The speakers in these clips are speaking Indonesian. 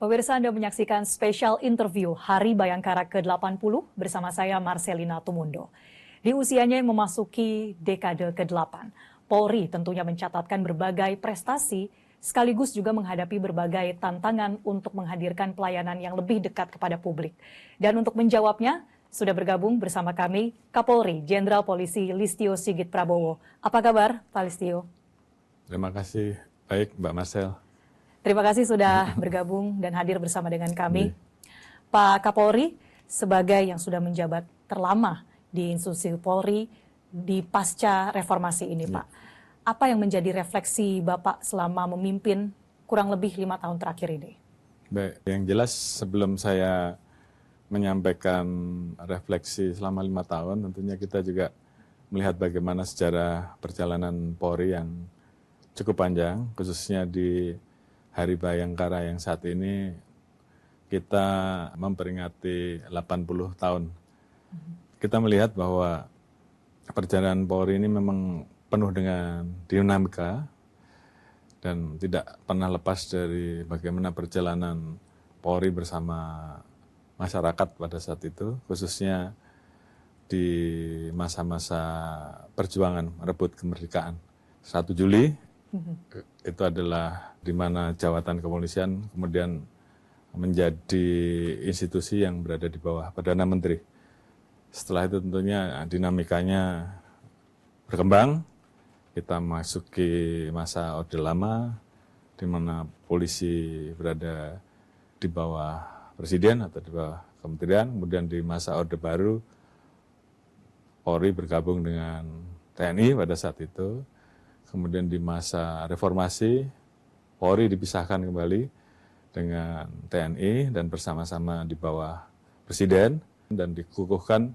Pemirsa, Anda menyaksikan spesial interview Hari Bayangkara ke-80 bersama saya Marcelina Tumundo. Di usianya yang memasuki dekade ke-8, Polri tentunya mencatatkan berbagai prestasi sekaligus juga menghadapi berbagai tantangan untuk menghadirkan pelayanan yang lebih dekat kepada publik. Dan untuk menjawabnya, sudah bergabung bersama kami Kapolri Jenderal Polisi Listio Sigit Prabowo. Apa kabar, Pak Listio? Terima kasih. Baik, Mbak Marcel. Terima kasih sudah bergabung dan hadir bersama dengan kami. Pak Kapolri, sebagai yang sudah menjabat terlama di institusi Polri di pasca reformasi ini, Pak. Apa yang menjadi refleksi Bapak selama memimpin kurang lebih 5 tahun terakhir ini? Baik, yang jelas sebelum saya menyampaikan refleksi selama 5 tahun, tentunya kita juga melihat bagaimana sejarah perjalanan Polri yang cukup panjang, khususnya di Hari Bayangkara yang saat ini kita memperingati 80 tahun. Kita melihat bahwa perjalanan Polri ini memang penuh dengan dinamika dan tidak pernah lepas dari bagaimana perjalanan Polri bersama masyarakat pada saat itu, khususnya di masa-masa perjuangan merebut kemerdekaan. 1 Juli itu adalah di mana jawatan kepolisian kemudian menjadi institusi yang berada di bawah Perdana Menteri. Setelah itu tentunya dinamikanya berkembang, kita masuki masa Orde Lama, di mana polisi berada di bawah Presiden atau di bawah Kementerian, kemudian di masa Orde Baru, Polri bergabung dengan TNI pada saat itu. Kemudian di masa reformasi, Polri dipisahkan kembali dengan TNI dan bersama-sama di bawah Presiden dan dikukuhkan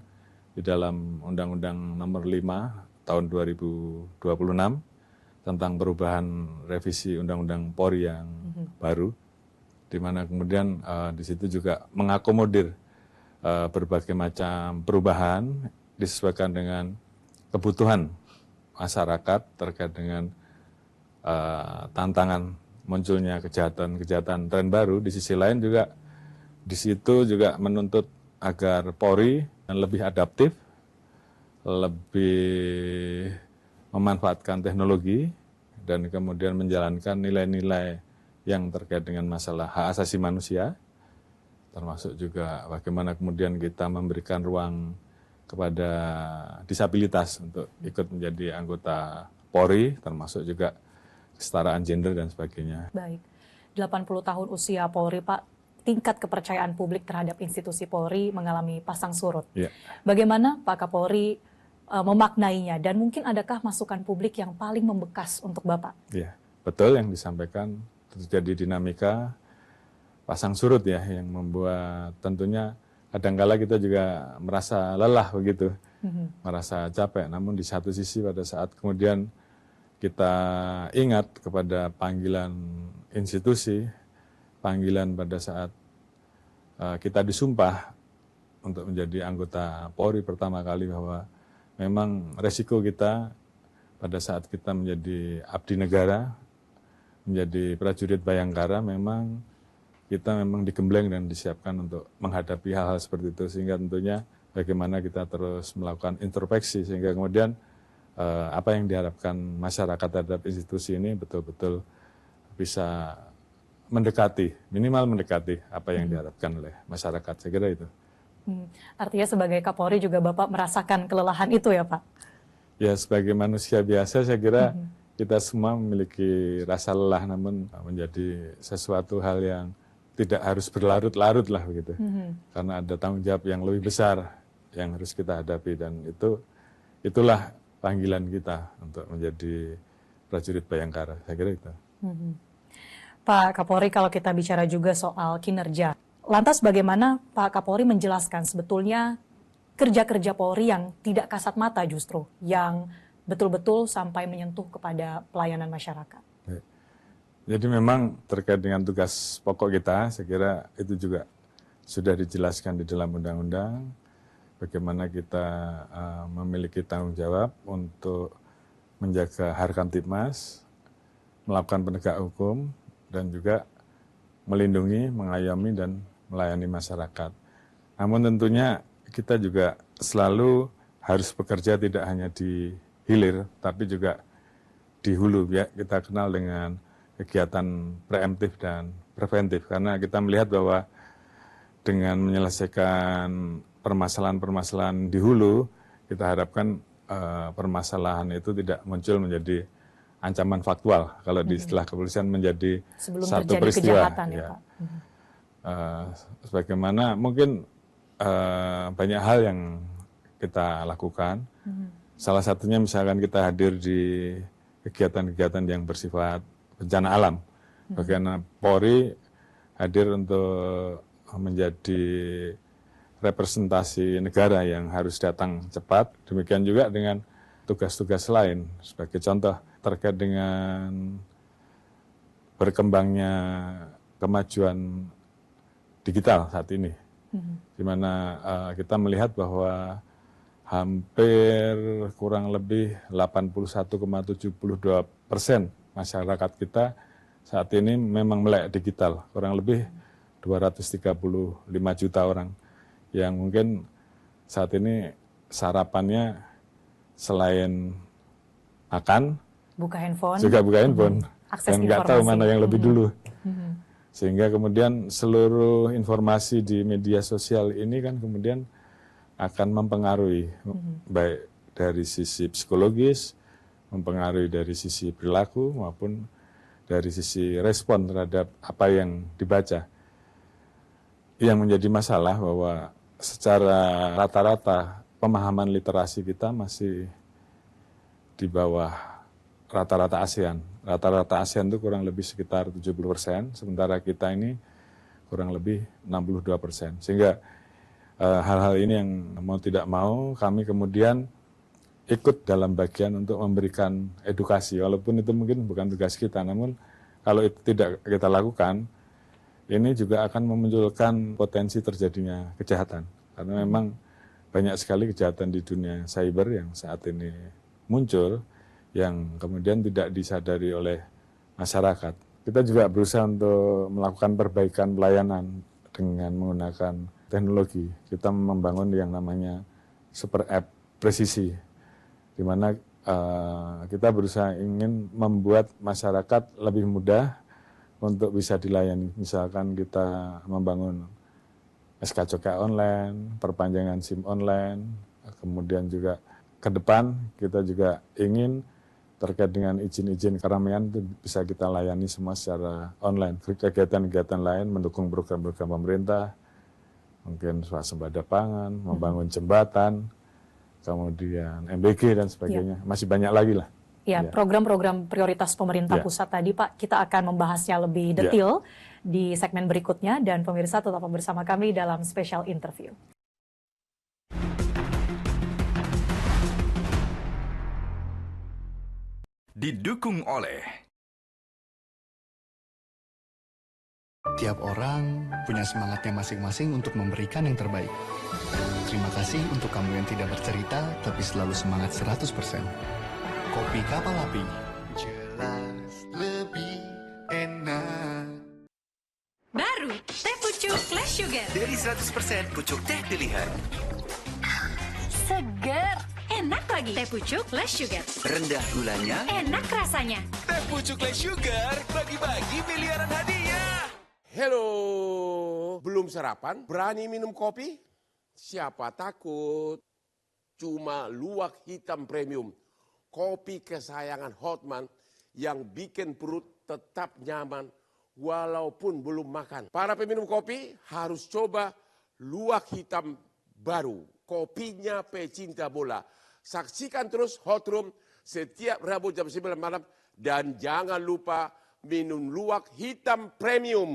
di dalam Undang-Undang Nomor 5 Tahun 2026 tentang perubahan revisi Undang-Undang Polri yang baru, di mana kemudian di situ juga mengakomodir berbagai macam perubahan disesuaikan dengan kebutuhan masyarakat terkait dengan tantangan munculnya kejahatan-kejahatan tren baru. Di sisi lain juga di situ juga menuntut agar Polri lebih adaptif, lebih memanfaatkan teknologi dan kemudian menjalankan nilai-nilai yang terkait dengan masalah hak asasi manusia, termasuk juga bagaimana kemudian kita memberikan ruang kepada disabilitas untuk ikut menjadi anggota Polri, termasuk juga kesetaraan gender dan sebagainya. Baik, 80 tahun usia Polri, Pak, tingkat kepercayaan publik terhadap institusi Polri mengalami pasang surut. Bagaimana Pak Kapolri memaknainya dan mungkin adakah masukan publik yang paling membekas untuk Bapak? Ya, betul yang disampaikan, terjadi dinamika pasang surut ya, yang membuat tentunya kadangkala kita juga merasa lelah begitu, merasa capek. Namun di satu sisi pada saat kemudian kita ingat kepada panggilan institusi, panggilan pada saat kita disumpah untuk menjadi anggota Polri pertama kali, bahwa memang resiko kita pada saat kita menjadi abdi negara, menjadi prajurit Bayangkara, memang kita memang digembleng dan disiapkan untuk menghadapi hal-hal seperti itu, sehingga tentunya bagaimana kita terus melakukan introspeksi sehingga kemudian apa yang diharapkan masyarakat terhadap institusi ini betul-betul bisa mendekati, minimal mendekati apa yang diharapkan oleh masyarakat. Saya kira itu. Artinya sebagai Kapolri juga Bapak merasakan kelelahan itu ya, Pak? Ya, sebagai manusia biasa saya kira kita semua memiliki rasa lelah, namun menjadi sesuatu hal yang tidak harus berlarut-larut lah begitu. Karena ada tanggung jawab yang lebih besar yang harus kita hadapi, dan itulah panggilan kita untuk menjadi prajurit Bayangkara. Saya kira itu. Pak Kapolri, kalau kita bicara juga soal kinerja, lantas bagaimana Pak Kapolri menjelaskan sebetulnya kerja-kerja Polri yang tidak kasat mata justru, yang betul-betul sampai menyentuh kepada pelayanan masyarakat? Jadi memang terkait dengan tugas pokok kita, saya kira itu juga sudah dijelaskan di dalam undang-undang, bagaimana kita memiliki tanggung jawab untuk menjaga Harkamtibmas, melakukan penegak hukum, dan juga melindungi, mengayomi, dan melayani masyarakat. Namun tentunya kita juga selalu harus bekerja tidak hanya di hilir, tapi juga di hulu. Ya, kita kenal dengan kegiatan preemptif dan preventif, karena kita melihat bahwa dengan menyelesaikan permasalahan-permasalahan di hulu, kita harapkan permasalahan itu tidak muncul menjadi ancaman faktual. Kalau di istilah kepolisian menjadi Sebelum satu terjadi peristiwa. kejahatan ya, Pak. Sebagaimana mungkin banyak hal yang kita lakukan. Salah satunya misalkan kita hadir di kegiatan-kegiatan yang bersifat bencana alam. Bagaimana Polri hadir untuk menjadi representasi negara yang harus datang cepat. Demikian juga dengan tugas-tugas lain. Sebagai contoh terkait dengan berkembangnya kemajuan digital saat ini, di mana kita melihat bahwa hampir kurang lebih 81,72% masyarakat kita saat ini memang melek digital, kurang lebih 235 juta orang yang mungkin saat ini sarapannya selain makan Buka handphone. juga buka handphone Akses dan nggak tahu informasi. mana yang lebih dulu. Sehingga kemudian seluruh informasi di media sosial ini kan kemudian akan mempengaruhi baik dari sisi psikologis, mempengaruhi dari sisi perilaku maupun dari sisi respon terhadap apa yang dibaca. Yang menjadi masalah bahwa secara rata-rata pemahaman literasi kita masih di bawah rata-rata ASEAN. Rata-rata ASEAN itu kurang lebih sekitar 70%, sementara kita ini kurang lebih 62%. Sehingga hal-hal ini yang mau tidak mau kami kemudian ikut dalam bagian untuk memberikan edukasi. Walaupun itu mungkin bukan tugas kita, namun kalau itu tidak kita lakukan, ini juga akan memunculkan potensi terjadinya kejahatan. Karena memang banyak sekali kejahatan di dunia cyber yang saat ini muncul, yang kemudian tidak disadari oleh masyarakat. Kita juga berusaha untuk melakukan perbaikan pelayanan dengan menggunakan teknologi. Kita membangun yang namanya super app presisi, di mana kita berusaha ingin membuat masyarakat lebih mudah untuk bisa dilayani. Misalkan kita membangun SKCK online, perpanjangan SIM online, kemudian juga ke depan kita juga ingin terkait dengan izin-izin keramaian itu bisa kita layani semua secara online. Kegiatan-kegiatan lain mendukung program-program pemerintah, mungkin swasembada pangan, membangun jembatan, kemudian MBG dan sebagainya. Masih banyak lagi lah. Ya, program-program prioritas pemerintah pusat tadi Pak, kita akan membahasnya lebih detail di segmen berikutnya, dan pemirsa tetap bersama kami dalam special interview. Didukung oleh tiap orang punya semangatnya masing-masing untuk memberikan yang terbaik. Terima kasih untuk kamu yang tidak bercerita tapi selalu semangat 100%. Kopi Kapal Api. Jelas lebih enak. Baru, teh pucuk Flash Sugar. dari 100% pucuk teh pilihan. Seger. Enak lagi. Teh pucuk Flash Sugar. Rendah gulanya. Enak rasanya. Teh pucuk less sugar, bagi-bagi miliaran hadiah. Hello, belum sarapan? Berani minum kopi? Siapa takut? Cuma luwak hitam premium. Kopi kesayangan Hotman yang bikin perut tetap nyaman walaupun belum makan. Para peminum kopi harus coba luwak hitam baru. Kopinya pecinta bola. Saksikan terus Hot Room setiap Rabu jam 9 malam. Dan jangan lupa minum luwak hitam premium.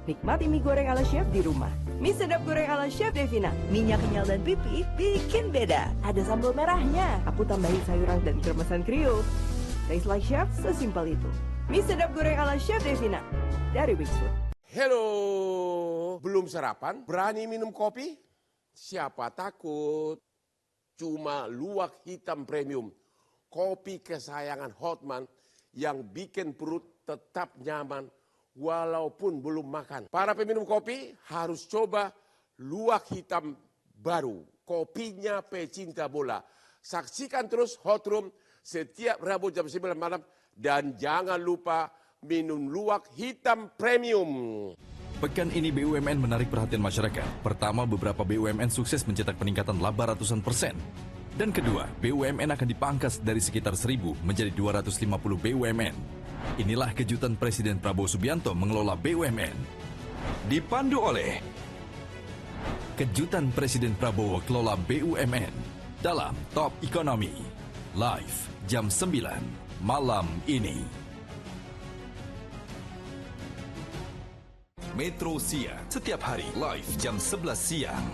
Nikmati mie goreng ala chef di rumah. Mie sedap goreng ala Chef Devina. Minyak kenyal dan pipi bikin beda. Ada sambal merahnya. Aku tambahin sayuran dan kremesan Creole. Taste like chef, sesimpel itu. Mie sedap goreng ala Chef Devina dari Wixwood. Hello, belum sarapan? Berani minum kopi? Siapa takut? Cuma luwak hitam premium. Kopi kesayangan Hotman yang bikin perut tetap nyaman walaupun belum makan. Para peminum kopi harus coba luwak hitam baru. Kopinya pecinta bola. Saksikan terus Hot Room setiap Rabu jam 9 malam. Dan jangan lupa minum luwak hitam premium. Pekan ini BUMN menarik perhatian masyarakat. Pertama, beberapa BUMN sukses mencetak peningkatan laba ratusan persen. Dan kedua, BUMN akan dipangkas dari sekitar 1.000 menjadi 250 BUMN. Inilah kejutan Presiden Prabowo Subianto mengelola BUMN. Dipandu oleh kejutan Presiden Prabowo kelola BUMN dalam Top Ekonomi. Live jam 9 malam ini. Metro Siang, setiap hari live jam 11 siang.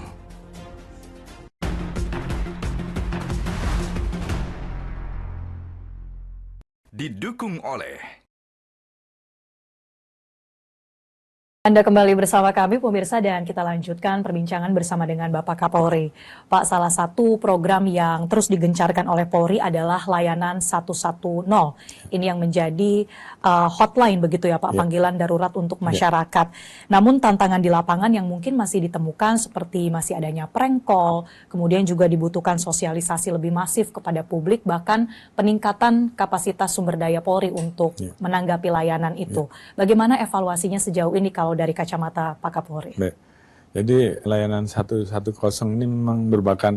Didukung oleh Anda kembali bersama kami pemirsa dan kita lanjutkan perbincangan bersama dengan Bapak Kapolri. Pak, salah satu program yang terus digencarkan oleh Polri adalah layanan 110. Ini yang menjadi hotline begitu ya Pak, panggilan darurat untuk masyarakat. Namun tantangan di lapangan yang mungkin masih ditemukan seperti masih adanya prank call, kemudian juga dibutuhkan sosialisasi lebih masif kepada publik, bahkan peningkatan kapasitas sumber daya Polri untuk menanggapi layanan itu. Bagaimana evaluasinya sejauh ini kalau dari kacamata Pak Kapolri? Baik. Jadi layanan 110 ini memang merupakan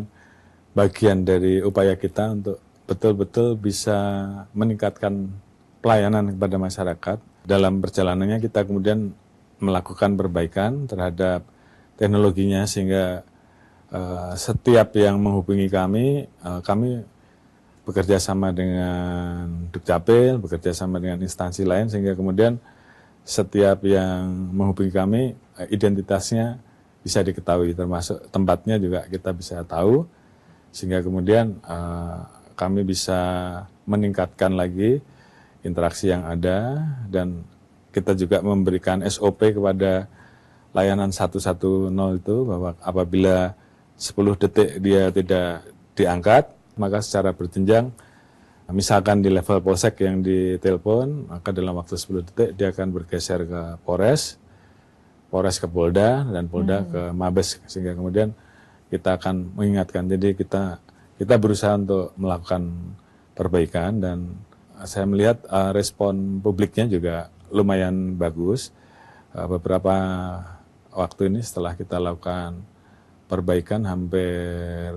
bagian dari upaya kita untuk betul-betul bisa meningkatkan pelayanan kepada masyarakat. Dalam perjalanannya kita kemudian melakukan perbaikan terhadap teknologinya sehingga setiap yang menghubungi kami bekerja sama dengan Dukcapil, bekerja sama dengan instansi lain sehingga kemudian setiap yang menghubungi kami, identitasnya bisa diketahui, termasuk tempatnya juga kita bisa tahu, sehingga kemudian kami bisa meningkatkan lagi interaksi yang ada, dan kita juga memberikan SOP kepada layanan 110 itu, bahwa apabila 10 detik dia tidak diangkat, maka secara berjenjang, misalkan di level polsek yang ditelepon, maka dalam waktu 10 detik dia akan bergeser ke Polres ke Polda, dan Polda ke Mabes, sehingga kemudian kita akan mengingatkan. Jadi kita berusaha untuk melakukan perbaikan, dan saya melihat respon publiknya juga lumayan bagus. Beberapa waktu ini setelah kita lakukan perbaikan, hampir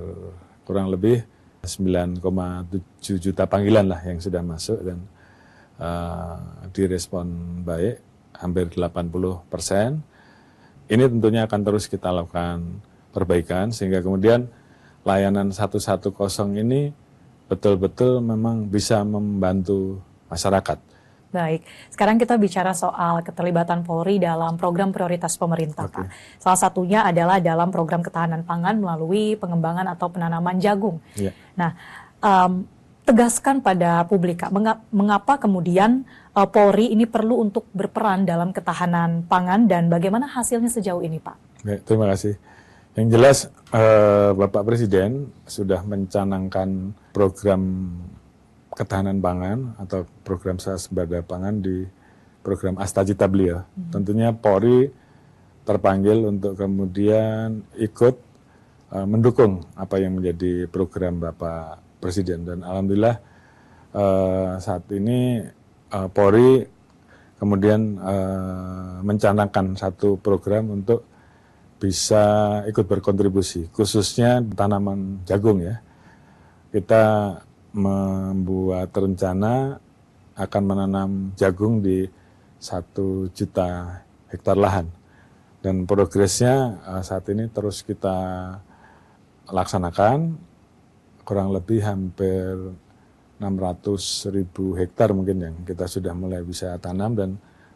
kurang lebih 9,7 juta panggilan lah yang sudah masuk, dan direspon baik, hampir 80%. Ini tentunya akan terus kita lakukan perbaikan sehingga kemudian layanan 110 ini betul-betul memang bisa membantu masyarakat. Baik, sekarang kita bicara soal keterlibatan Polri dalam program prioritas pemerintah, Pak. Salah satunya adalah dalam program ketahanan pangan melalui pengembangan atau penanaman jagung. Nah, tegaskan pada publik, Kak, mengapa kemudian Polri ini perlu untuk berperan dalam ketahanan pangan dan bagaimana hasilnya sejauh ini, Pak? Baik, terima kasih. Yang jelas, Bapak Presiden sudah mencanangkan program ketahanan pangan atau program swasembada pangan di program Astagita beliau. Tentunya Polri terpanggil untuk kemudian ikut mendukung apa yang menjadi program Bapak Presiden, dan alhamdulillah saat ini Polri kemudian mencanangkan satu program untuk bisa ikut berkontribusi, khususnya tanaman jagung ya. Kita membuat rencana akan menanam jagung di 1 juta hektar lahan. Dan progresnya saat ini terus kita laksanakan, kurang lebih hampir 600.000 hektar mungkin yang kita sudah mulai bisa tanam, dan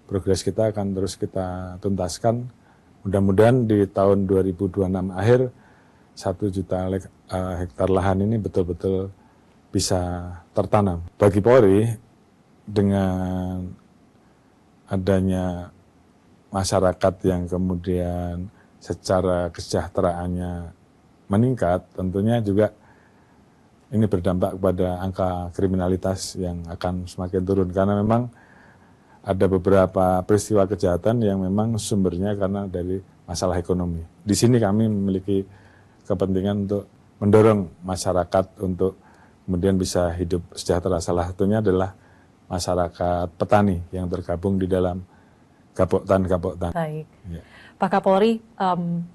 progres kita akan terus kita tuntaskan. Mudah-mudahan di tahun 2026 akhir 1 juta hektar lahan ini betul-betul bisa tertanam. Bagi Polri, dengan adanya masyarakat yang kemudian secara kesejahteraannya meningkat, tentunya juga ini berdampak kepada angka kriminalitas yang akan semakin turun. Karena memang ada beberapa peristiwa kejahatan yang memang sumbernya karena dari masalah ekonomi. Di sini kami memiliki kepentingan untuk mendorong masyarakat untuk kemudian bisa hidup sejahtera. Salah satunya adalah masyarakat petani yang tergabung di dalam Gapoktan. Baik. Ya. Pak Kapolri,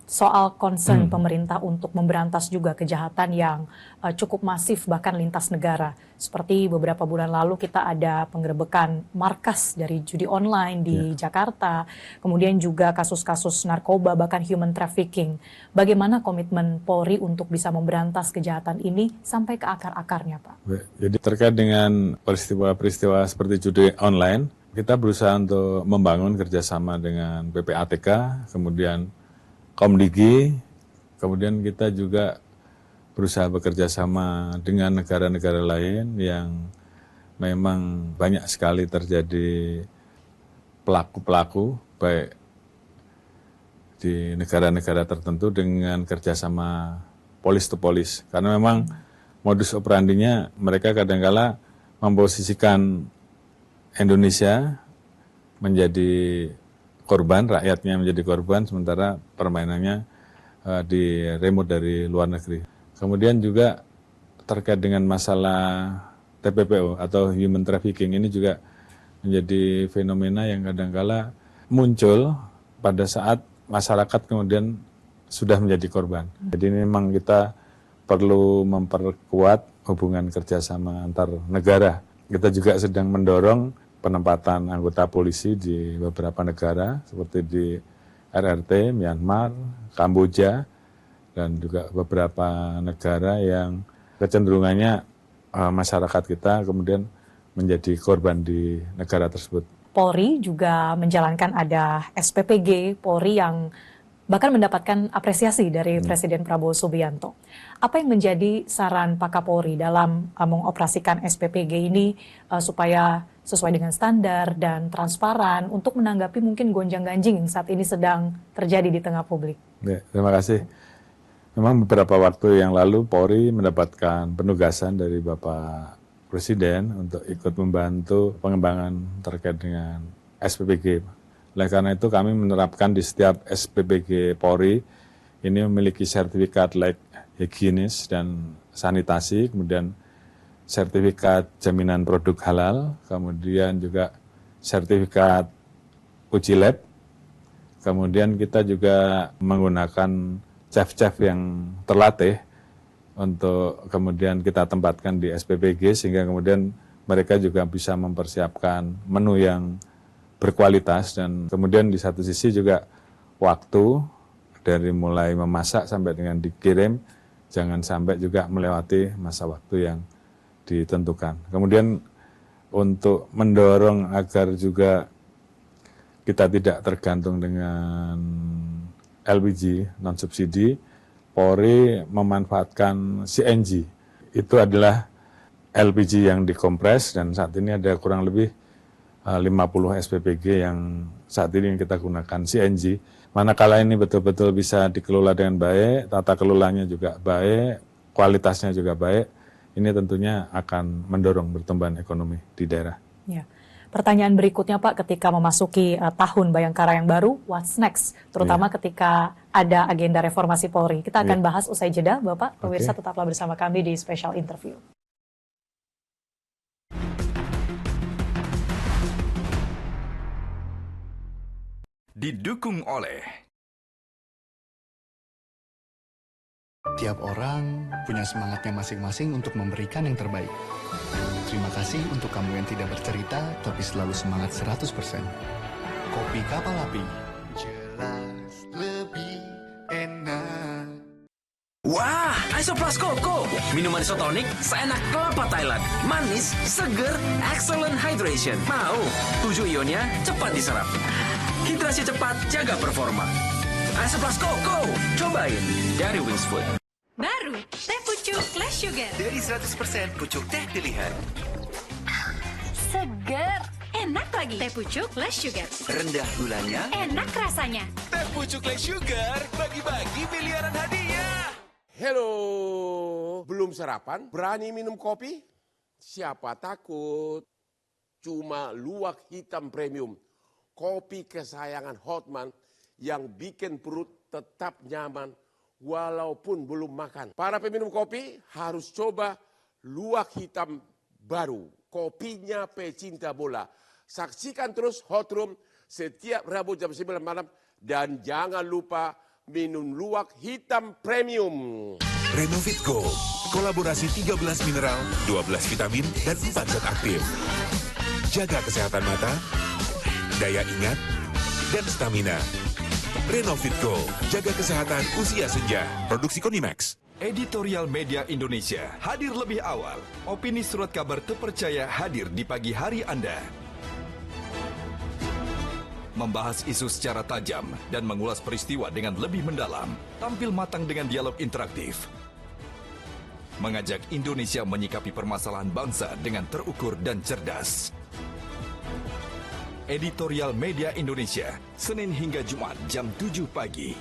soal concern pemerintah untuk memberantas juga kejahatan yang cukup masif bahkan lintas negara. Seperti beberapa bulan lalu kita ada penggerebekan markas dari judi online di Jakarta, kemudian juga kasus-kasus narkoba bahkan human trafficking. Bagaimana komitmen Polri untuk bisa memberantas kejahatan ini sampai ke akar-akarnya, Pak? Jadi terkait dengan peristiwa-peristiwa seperti judi online, kita berusaha untuk membangun kerjasama dengan PPATK, kemudian Komdigi, kemudian kita juga berusaha bekerja sama dengan negara-negara lain yang memang banyak sekali terjadi pelaku-pelaku, baik di negara-negara tertentu dengan kerjasama polis to polis. Karena memang modus operandinya mereka kadang-kala memposisikan Indonesia menjadi korban, rakyatnya menjadi korban, sementara permainannya diremut dari luar negeri. Kemudian juga terkait dengan masalah TPPO atau human trafficking, ini juga menjadi fenomena yang kadang-kala muncul pada saat masyarakat kemudian sudah menjadi korban. Jadi memang kita perlu memperkuat hubungan kerjasama antar negara. Kita juga sedang mendorong penempatan anggota polisi di beberapa negara seperti di RRT, Myanmar, Kamboja, dan juga beberapa negara yang kecenderungannya masyarakat kita kemudian menjadi korban di negara tersebut. Polri juga menjalankan ada SPPG Polri yang bahkan mendapatkan apresiasi dari Presiden Prabowo Subianto. Apa yang menjadi saran Pak Kapolri dalam mengoperasikan SPPG ini supaya sesuai dengan standar dan transparan untuk menanggapi mungkin gonjang-ganjing yang saat ini sedang terjadi di tengah publik? Ya, terima kasih. Memang beberapa waktu yang lalu Polri mendapatkan penugasan dari Bapak Presiden untuk ikut membantu pengembangan terkait dengan SPPG. Oleh karena itu kami menerapkan di setiap SPPG Polri ini memiliki sertifikat layak higienis dan sanitasi, kemudian sertifikat jaminan produk halal, kemudian juga sertifikat uji lab, kemudian kita juga menggunakan chef-chef yang terlatih untuk kemudian kita tempatkan di SPPG sehingga kemudian mereka juga bisa mempersiapkan menu yang berkualitas dan kemudian di satu sisi juga waktu dari mulai memasak sampai dengan dikirim jangan sampai juga melewati masa waktu yang ditentukan. Kemudian untuk mendorong agar juga kita tidak tergantung dengan LPG non subsidi, Polri memanfaatkan CNG. Itu adalah LPG yang dikompres dan saat ini ada kurang lebih 50 SPPG yang saat ini kita gunakan CNG. Manakala ini betul-betul bisa dikelola dengan baik, tata kelolanya juga baik, kualitasnya juga baik, ini tentunya akan mendorong pertumbuhan ekonomi di daerah. Ya. Pertanyaan berikutnya Pak, ketika memasuki tahun Bayangkara yang baru, what's next? Terutama ketika ada agenda reformasi Polri. Kita akan bahas usai jeda, Bapak. Pemirsa tetaplah bersama kami di Special Interview. Didukung oleh Tiap orang punya semangatnya masing-masing untuk memberikan yang terbaik. Terima kasih untuk kamu yang tidak bercerita, tapi selalu semangat 100%. Kopi Kapal Api. Jelas lebih enak. Wah, Isoplas Koko. Minuman isotonik seenak kelapa Thailand. Manis, seger, excellent hydration. Mau? 7 ionnya cepat diserap. Hidrasi cepat, jaga performa. Isoplas Koko. Cobain dari Wings Food. Baru, teh pucuk less sugar. Dari 100% pucuk teh pilihan. Seger. Enak lagi. Teh pucuk less sugar. Rendah gulanya. Enak rasanya. Teh pucuk less sugar. Bagi-bagi miliaran hadiah. Hello, belum sarapan? Berani minum kopi? Siapa takut? cuma luwak hitam premium. Kopi kesayangan Hotman yang bikin perut tetap nyaman walaupun belum makan. Para peminum kopi harus coba luwak hitam baru. Kopinya pecinta bola. Saksikan terus Hot Room setiap Rabu jam 9 malam. Dan jangan lupa minum luwak hitam premium. Renovit Go, kolaborasi 13 mineral, 12 vitamin, dan 4 zat aktif. Jaga kesehatan mata, daya ingat, dan stamina. Renovit Go, jaga kesehatan usia senja. Produksi Konimax. Editorial Media Indonesia hadir lebih awal. Opini surat kabar terpercaya hadir di pagi hari Anda. Membahas isu secara tajam dan mengulas peristiwa dengan lebih mendalam. Tampil matang dengan dialog interaktif. Mengajak Indonesia menyikapi permasalahan bangsa dengan terukur dan cerdas. Editorial Media Indonesia, Senin hingga Jumat jam 7 pagi.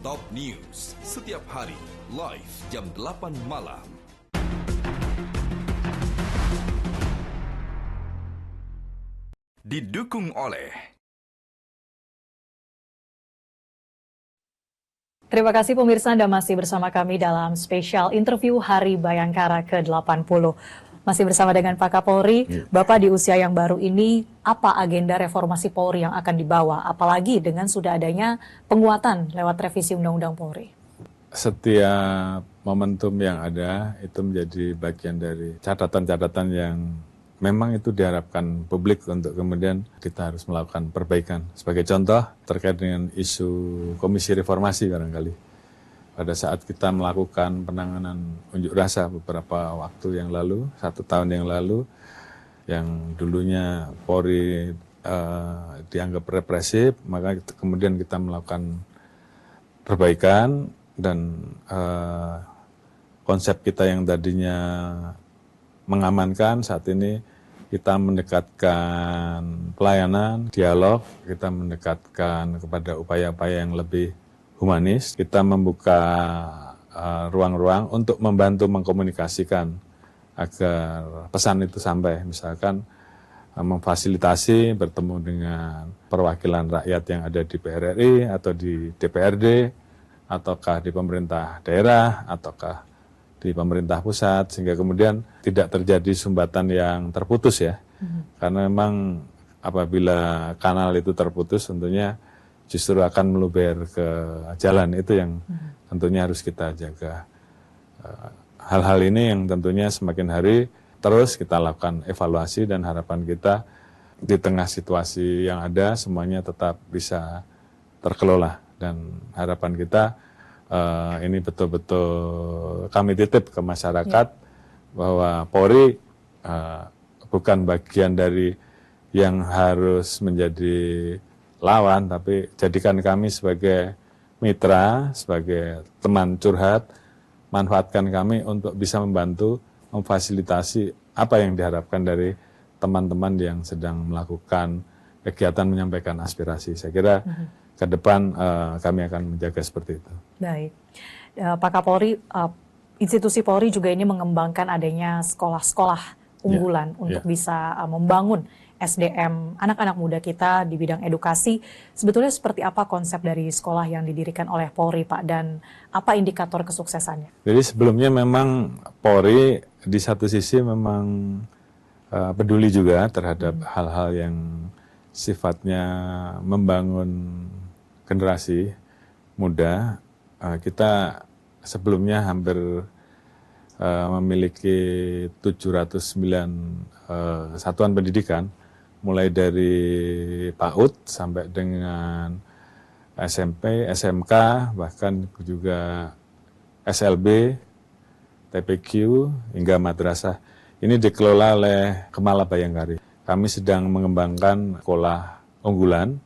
Top News, setiap hari, live jam 8 malam. Didukung oleh Terima kasih pemirsa, Anda masih bersama kami dalam spesial interview Hari Bayangkara ke-80. Masih bersama dengan Pak Kapolri. Bapak, di usia yang baru ini, apa agenda reformasi Polri yang akan dibawa? Apalagi dengan sudah adanya penguatan lewat revisi Undang-Undang Polri. Setiap momentum yang ada itu menjadi bagian dari catatan-catatan yang memang itu diharapkan publik untuk kemudian kita harus melakukan perbaikan. Sebagai contoh terkait dengan isu komisi reformasi barangkali. Pada saat kita melakukan penanganan unjuk rasa beberapa waktu yang lalu, 1 tahun yang lalu, yang dulunya Polri dianggap represif, maka kemudian kita melakukan perbaikan dan konsep kita yang tadinya mengamankan, saat ini kita mendekatkan pelayanan, dialog, kita mendekatkan kepada upaya-upaya yang lebih humanis, kita membuka ruang-ruang untuk membantu mengkomunikasikan agar pesan itu sampai, misalkan memfasilitasi bertemu dengan perwakilan rakyat yang ada di PRRI atau di DPRD, ataukah di pemerintah daerah, ataukah di pemerintah pusat, sehingga kemudian tidak terjadi sumbatan yang terputus ya. Karena memang apabila kanal itu terputus tentunya justru akan meluber ke jalan, itu yang tentunya harus kita jaga. Hal-hal ini yang tentunya semakin hari terus kita lakukan evaluasi, dan harapan kita di tengah situasi yang ada semuanya tetap bisa terkelola, dan harapan kita ini betul-betul kami titip ke masyarakat bahwa Polri bukan bagian dari yang harus menjadi lawan, tapi jadikan kami sebagai mitra, sebagai teman curhat, manfaatkan kami untuk bisa membantu, memfasilitasi apa yang diharapkan dari teman-teman yang sedang melakukan kegiatan menyampaikan aspirasi. Saya kira ke depan kami akan menjaga seperti itu. Baik, Pak Kapolri, institusi Polri juga ini mengembangkan adanya sekolah-sekolah unggulan untuk bisa membangun SDM anak-anak muda kita di bidang edukasi. Sebetulnya seperti apa konsep dari sekolah yang didirikan oleh Polri, Pak, dan apa indikator kesuksesannya? Jadi sebelumnya memang Polri di satu sisi memang peduli juga terhadap hal-hal yang sifatnya membangun generasi muda. Kita sebelumnya hampir memiliki 709 satuan pendidikan, mulai dari PAUD sampai dengan SMP, SMK, bahkan juga SLB, TPQ, hingga madrasah. Ini dikelola oleh Kemala Bayangkari. Kami sedang mengembangkan sekolah unggulan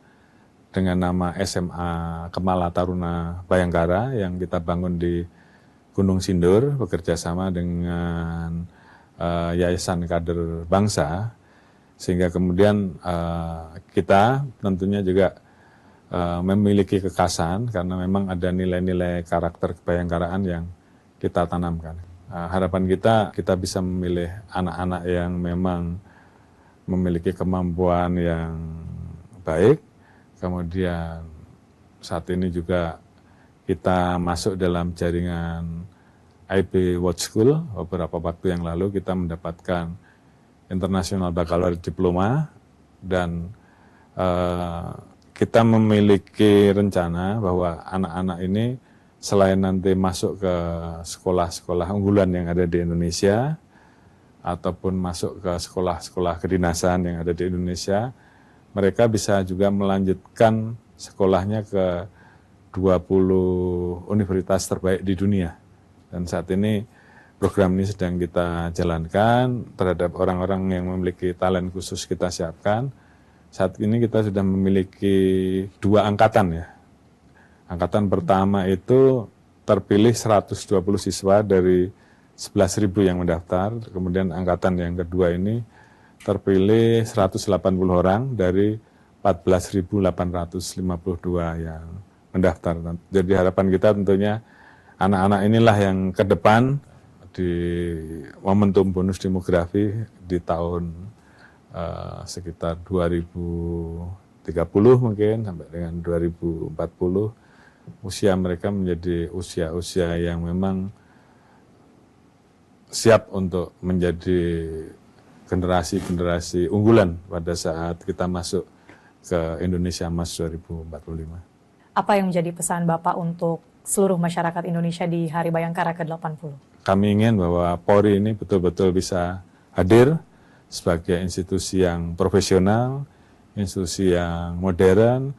dengan nama SMA Kemala Taruna Bayangkara yang kita bangun di Gunung Sindur, bekerja sama dengan Yayasan Kader Bangsa, sehingga kemudian kita tentunya juga memiliki kekhasan karena memang ada nilai-nilai karakter kebayangkaraan yang kita tanamkan. harapan kita bisa memilih anak-anak yang memang memiliki kemampuan yang baik. Kemudian saat ini juga kita masuk dalam jaringan IB World School. Beberapa waktu yang lalu kita mendapatkan International Baccalaureate Diploma, dan kita memiliki rencana bahwa anak-anak ini selain nanti masuk ke sekolah-sekolah unggulan yang ada di Indonesia, ataupun masuk ke sekolah-sekolah kedinasan yang ada di Indonesia, mereka bisa juga melanjutkan sekolahnya ke 20 universitas terbaik di dunia. Dan saat ini program ini sedang kita jalankan terhadap orang-orang yang memiliki talent khusus, kita siapkan. Saat ini kita sudah memiliki 2 angkatan ya. Angkatan pertama itu terpilih 120 siswa dari 11.000 yang mendaftar. Kemudian angkatan yang kedua ini terpilih 180 orang dari 14.852 yang mendaftar. Jadi harapan kita tentunya anak-anak inilah yang ke depan di momentum bonus demografi di tahun sekitar 2030 mungkin sampai dengan 2040. Usia mereka menjadi usia-usia yang memang siap untuk menjadi generasi-generasi unggulan pada saat kita masuk ke Indonesia Emas 2045. Apa yang menjadi pesan Bapak untuk seluruh masyarakat Indonesia di Hari Bayangkara ke-80? Kami ingin bahwa Polri ini betul-betul bisa hadir sebagai institusi yang profesional, institusi yang modern,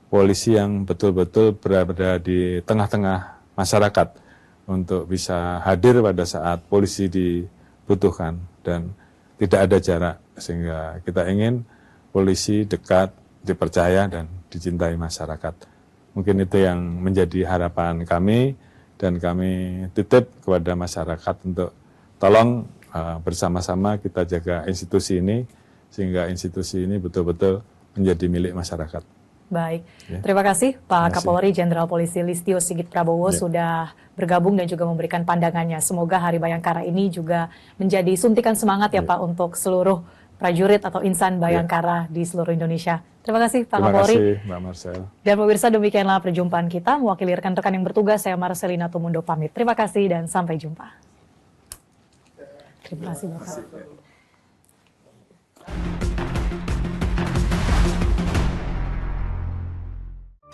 polisi yang betul-betul berada di tengah-tengah masyarakat untuk bisa hadir pada saat polisi dibutuhkan dan tidak ada jarak, sehingga kita ingin polisi dekat, dipercaya dan dicintai masyarakat. Mungkin itu yang menjadi harapan kami, dan kami titip kepada masyarakat untuk tolong bersama-sama kita jaga institusi ini sehingga institusi ini betul-betul menjadi milik masyarakat. Baik, Ya. terima kasih Pak Terima kasih. Kapolri Jenderal Polisi Listio Sigit Prabowo Ya. sudah bergabung dan juga memberikan pandangannya. Semoga Hari Bayangkara ini juga menjadi suntikan semangat ya Pak untuk seluruh prajurit atau insan Bayangkara di seluruh Indonesia. Terima kasih Pak Terima Kapolri. kasih Mbak Marcel. Dan pemirsa, demikianlah perjumpaan kita. Mewakili rekan-rekan yang bertugas, saya Marcelina Tumundo pamit. Terima kasih dan sampai jumpa. Terima kasih Bapak.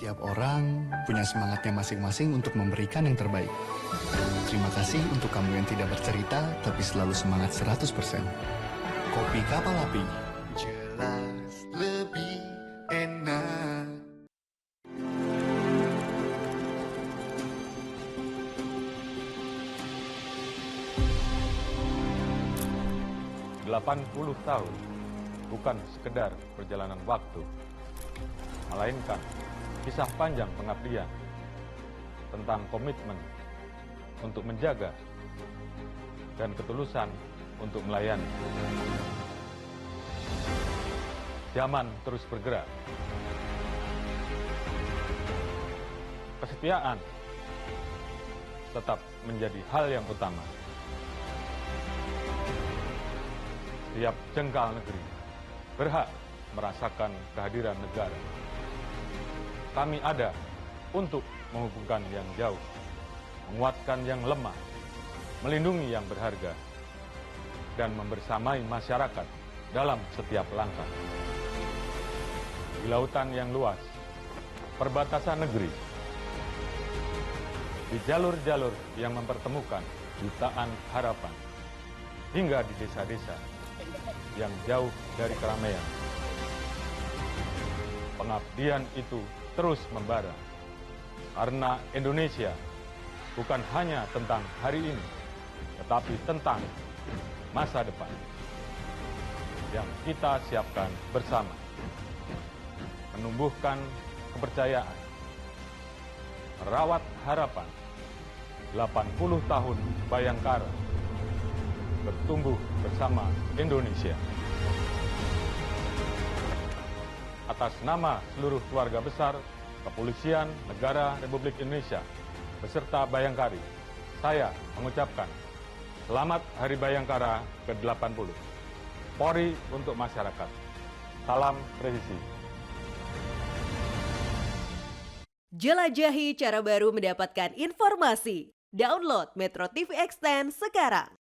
Tiap orang punya semangatnya masing-masing untuk memberikan yang terbaik. Terima kasih untuk kamu yang tidak bercerita, tapi selalu semangat 100%. Kopi Kapal Api. Jelas lebih enak. ...80 tahun bukan sekedar perjalanan waktu, melainkan kisah panjang pengabdian tentang komitmen untuk menjaga dan ketulusan untuk melayani. Zaman terus bergerak. Kesetiaan tetap menjadi hal yang utama. Setiap jengkal negeri berhak merasakan kehadiran negara. Kami ada untuk menghubungkan yang jauh, menguatkan yang lemah, melindungi yang berharga, dan membersamai masyarakat dalam setiap langkah. Di lautan yang luas, perbatasan negeri, di jalur-jalur yang mempertemukan jutaan harapan, hingga di desa-desa yang jauh dari keramaian. Pengabdian itu terus membara, karena Indonesia bukan hanya tentang hari ini, tetapi tentang masa depan yang kita siapkan bersama. Menumbuhkan kepercayaan, merawat harapan, 80 tahun Bayangkara bertumbuh bersama Indonesia. Atas nama seluruh keluarga besar Kepolisian Negara Republik Indonesia beserta Bayangkari, saya mengucapkan Selamat Hari Bayangkara ke-80. Polri untuk masyarakat. Salam presisi. Jelajahi cara baru mendapatkan informasi. Download Metro TV Extend sekarang.